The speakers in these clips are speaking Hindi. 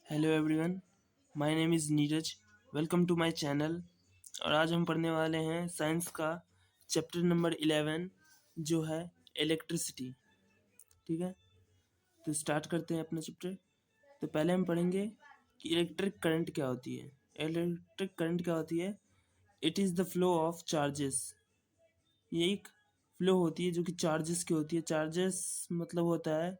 Hello everyone, my name is Neeraj. Welcome to my channel. और आज हम पढ़ने वाले हैं साइंस का चैप्टर नंबर 11 जो है इलेक्ट्रिसिटी। ठीक है, तो स्टार्ट करते हैं अपना चैप्टर। तो पहले हम पढ़ेंगे कि इलेक्ट्रिक करंट क्या होती है। इलेक्ट्रिक करंट क्या होती है? It is the flow of charges. ये एक फ्लो होती है जो कि चार्जेस की होती है। चार्जेस मतलब होता है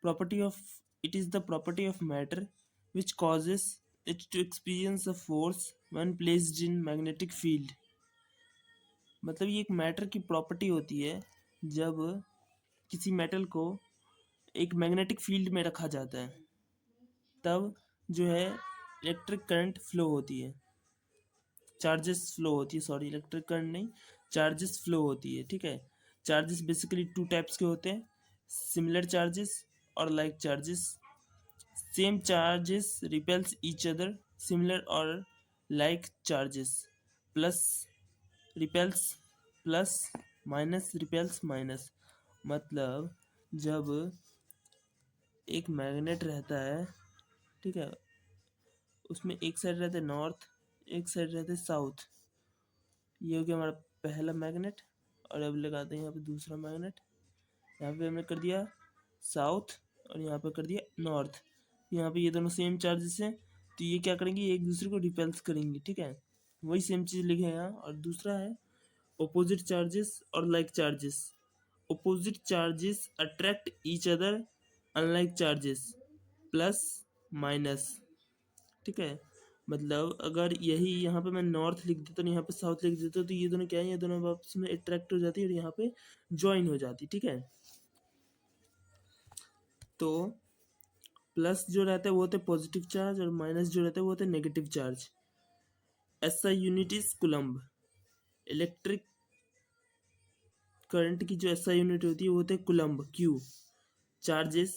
property of, it is the property of matter which causes it to experience a force when placed in magnetic field। मतलब ये एक मैटर की प्रॉपर्टी होती है जब किसी मेटल को एक मैग्नेटिक फील्ड में रखा जाता है, तब जो है इलेक्ट्रिक करंट फ्लो होती है, चार्जेस फ्लो होती है। सॉरी, इलेक्ट्रिक करंट नहीं, चार्जेस फ्लो होती है। ठीक है, चार्जेस बेसिकली टू टाइप्स के होते हैं, सिमिलर चार्जेस और like charges. Same charges repels each other, similar or like charges. Plus repels plus, minus repels minus। मतलब जब एक मैग्नेट रहता है, ठीक है, उसमें एक साइड रहता है नॉर्थ, एक साइड रहता है साउथ। ये हो गया हमारा पहला मैग्नेट। और अब लगाते हैं यहाँ पे दूसरा मैग्नेट। यहाँ पे हमने कर दिया साउथ और यहाँ पे कर दिया नॉर्थ। यहाँ पे ये दोनों सेम चार्जेस हैं, तो ये क्या करेंगे, एक दूसरे को रिपेल्स करेंगे। ठीक है, वही सेम चीज़ लिखे हैं यहाँ। और दूसरा है ऑपोजिट चार्जेस और like charges. Opposite charges attract each other unlike charges, plus minus. ठीक है, मतलब अगर यही यहाँ पे मैं नॉर्थ लिख देता हूँ, यहाँ पे साउथ लिख देता हूँ, तो ये दोनों क्या है, ये दोनों आपस में अट्रैक्ट हो जाती है और यहाँ पे ज्वाइन हो जाती है। ठीक है, तो प्लस जो रहता है वो होता है पॉजिटिव चार्ज और माइनस जो रहता है वो होता है नेगेटिव चार्ज। ऐसा unit is coulomb. Electric current की जो ऐसा यूनिट होती है वो होता है coulomb, Q. Charges,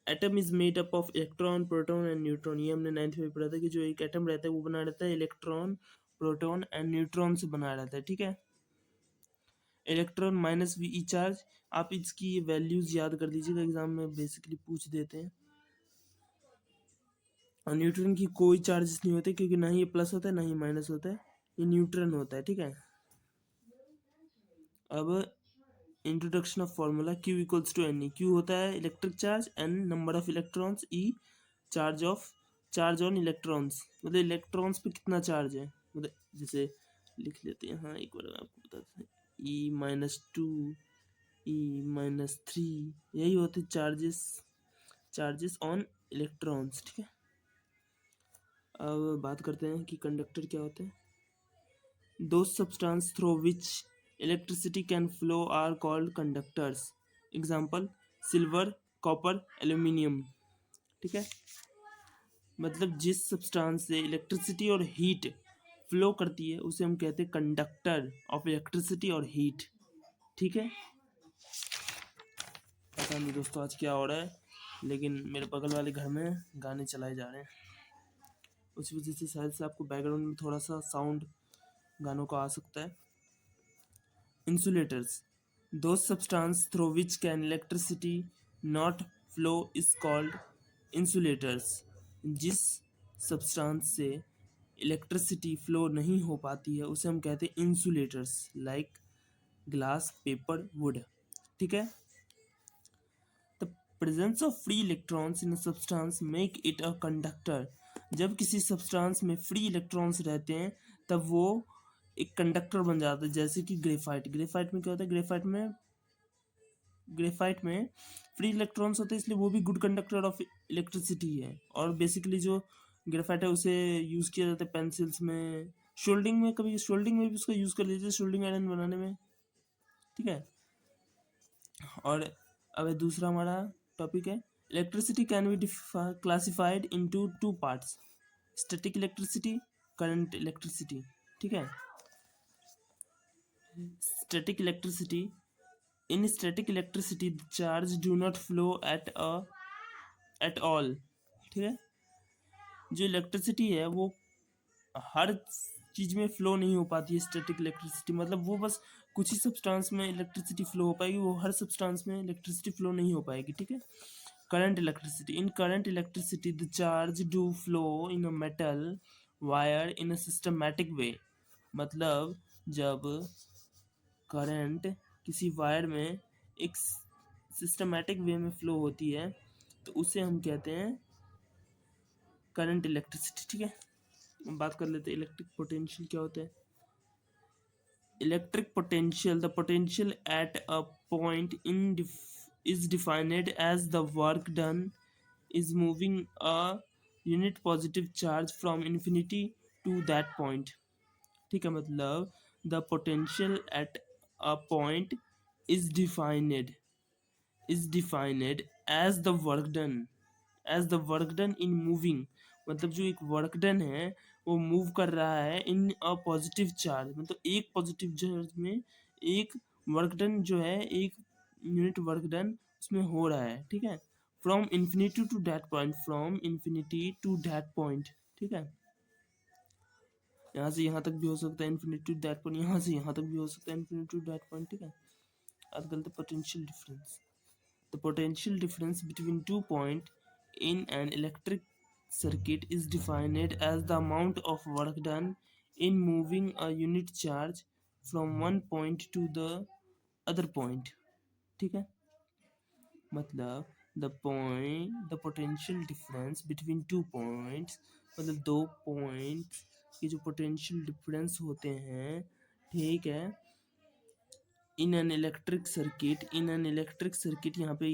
atom is made up of electron, proton and neutron. ये हमने 9th में पढ़ा था कि जो एक एटम रहता है वो बना रहता है इलेक्ट्रॉन, प्रोटॉन एंड न्यूट्रॉन से बना रहता है। ठीक है, electron minus V E charge. आप इसकी वैल्यूज याद कर लीजिएगा, एग्जाम में बेसिकली पूछ देते हैं। और न्यूट्रॉन की कोई चार्जेस नहीं होते, क्योंकि ना ही ये प्लस होता है ना ही माइनस होता है, ये न्यूट्रॉन होता है। ठीक है, अब introduction of formula. Q equals to N E. Q होता है electric charge, N number of electrons, E charge on electrons, मतलब इलेक्ट्रॉन्स पे कितना चार्ज है। मतलब जैसे लिख लेते हैं, हाँ एक बार मैं आपको बताते हैं, E-2, E-3, यही होते चार्जेस ऑन इलेक्ट्रॉन्स। ठीक है, अब बात करते हैं कि कंडक्टर क्या होते हैं। Those substances through which electricity can flow are called conductors. Example: silver, copper, aluminium. ठीक है, मतलब जिस सब्सटेंस से इलेक्ट्रिसिटी और हीट फ्लो करती है उसे हम कहते हैं कंडक्टर ऑफ इलेक्ट्रिसिटी और हीट। ठीक है, पता नहीं दोस्तों आज क्या हो रहा है, लेकिन मेरे बगल वाले घर में गाने चलाए जा रहे हैं, उस वजह से शायद से आपको बैकग्राउंड में थोड़ा सा साउंड गानों का आ सकता है। Insulators, those substances through which can electricity not flow is called insulators। जिस सब्सटेंस से इलेक्ट्रिसिटी फ्लो नहीं हो पाती है उसे हम कहते हैं insulators, like glass, paper, would. ठीक है, the presence of free electrons in substance make it a conductor. जब किसी सब्सटेंस में फ्री इलेक्ट्रॉन्स रहते हैं तब वो एक कंडक्टर बन जाता है। जैसे कि ग्रेफाइट में क्या होता है, ग्रेफाइट में फ्री इलेक्ट्रॉन्स होते हैं, इसलिए वो भी गुड कंडक्टर ऑफ इलेक्ट्रिसिटी है। और बेसिकली जो ग्रेफाइट है उसे यूज़ किया जाता है पेंसिल्स में, शोल्डिंग में, कभी शोल्डिंग में भी उसका यूज़ कर लीजिए, शोल्डिंग आयरन बनाने में। ठीक है, और अब दूसरा हमारा टॉपिक है electricity can be classified into two parts, static electricity, current electricity. ठीक है, static electricity, in static electricity the charge do not flow at all। ठीक है, जो इलेक्ट्रिसिटी है वो हर चीज में फ्लो नहीं हो पाती है। स्टैटिक इलेक्ट्रिसिटी मतलब वो बस कुछ ही सब्सटेंस में इलेक्ट्रिसिटी फ्लो हो पाएगी, वो हर सब्सटेंस में इलेक्ट्रिसिटी फ्लो नहीं हो पाएगी। ठीक है, current electricity. In current electricity, the charge do flow in a metal wire in a systematic way. मतलब जब करंट किसी वायर में एक सिस्टमैटिक वे में फ्लो होती है तो उसे हम कहते हैं करंट इलेक्ट्रिसिटी। ठीक है, हम बात कर लेते हैं इलेक्ट्रिक पोटेंशियल क्या होता है। Electric potential, the potential at a point is defined as the work done is moving a unit positive charge from infinity to that point। ठीक है, मतलब the potential at a point is defined as the work done in moving। मतलब जो एक वर्क डन है वो मूव कर रहा है इन अ पॉजिटिव चार्ज, मतलब एक पॉजिटिव चार्ज में एक वर्क डन जो है, एक यूनिट वर्क डन उसमें हो रहा है। ठीक है, from infinity to that point, from infinity to that point. ठीक है, यहाँ से यहाँ तक भी हो सकता है इन्फिनिटी टू दैट पॉइंट, यहाँ से यहाँ तक भी हो सकता है इन्फिनिटी टू दैट पॉइंट। ठीक है, आजकल तो potential difference, the potential difference between 2 points in an electric circuit is defined as the amount of work done in moving a unit charge from one point to the other point। ठीक है, मतलब the potential difference between 2 points, मतलब 2 पॉइंट्स के जो पोटेंशियल डिफरेंस होते हैं, ठीक है, इन एन इलेक्ट्रिक सर्किट, यहाँ पे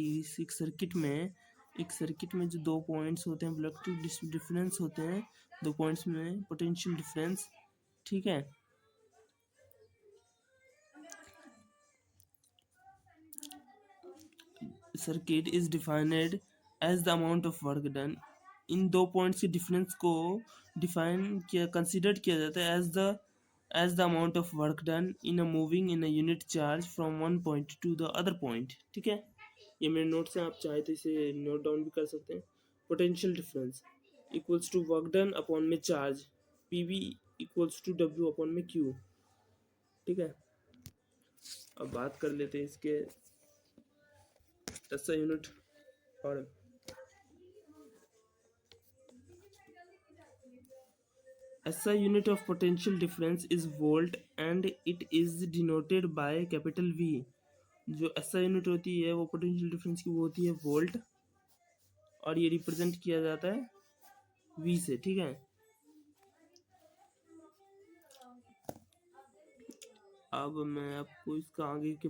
एक सर्किट में जो 2 पॉइंट्स होते हैं, इलेक्ट्रिक डिफरेंस होते हैं 2 पॉइंट्स में पोटेंशियल डिफरेंस। ठीक है, circuit is defined as the amount of work done. इन 2 पॉइंट्स के डिफरेंस को कंसिडर किया जाता है as the amount of work done in a moving in a unit charge from one point to the other point. ठीक है, ये मेरे नोट से, आप चाहे तो इसे नोट डाउन भी कर सकते हैं। Potential difference equals to work done upon में charge, P V equals to W upon में क्यू। ठीक है, अब बात कर लेते हैं इसके ऐसा यूनिट। और SI unit of potential difference is volt and it is denoted by capital V। जो SI यूनिट होती है वो पोटेंशियल डिफरेंस की वो होती है वोल्ट, और ये रिप्रेजेंट किया जाता है V से। ठीक है, अब मैं आपको इसका आगे के